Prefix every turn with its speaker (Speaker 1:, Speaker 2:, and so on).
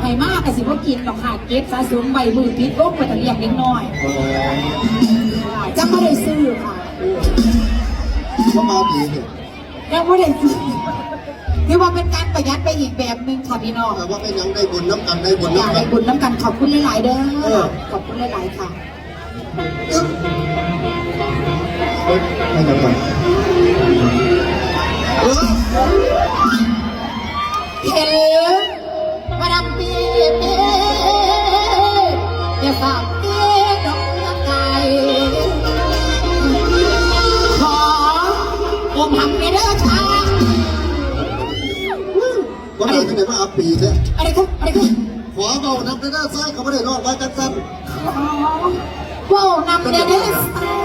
Speaker 1: ให้มากแต่สิว่ากินหรอกค่ะเก็บสะสมใบมือพิษโรคไปแต่เรียกเล็กน้อยจะไม่ได้ซื้อค่ะ
Speaker 2: ก็มาดีเนี่ย
Speaker 1: ยังไม่ได้ซื้อนี่ว่าเป็นการประหยัดไปอีกแบบหนึ่งค่ะพี่น้อง
Speaker 2: ว่าเป็นยังได้บุญน้ำกันได้บุญ
Speaker 1: อยาก
Speaker 2: น้ำกั
Speaker 1: ได้
Speaker 2: น
Speaker 1: บุญน้ำกันขอบคุณหลายๆเด้อขอบคุณหลายๆค่ะ
Speaker 2: ไม่ต้องกัน
Speaker 1: เห็นมาดามปีเต้อย่าฝากเต้ดอกเนื้อไก่ขอผมทำในเด้อช้า
Speaker 2: ก็ได้ที่ไหนมาอาปีเนี่ย
Speaker 1: อะไรครับอะไรครับ
Speaker 2: ขอเบาน้ำในหน้าซ้ายเขาไม่ได้รอดไว้จังสั้น
Speaker 1: ว้าวนำในเด้อช้า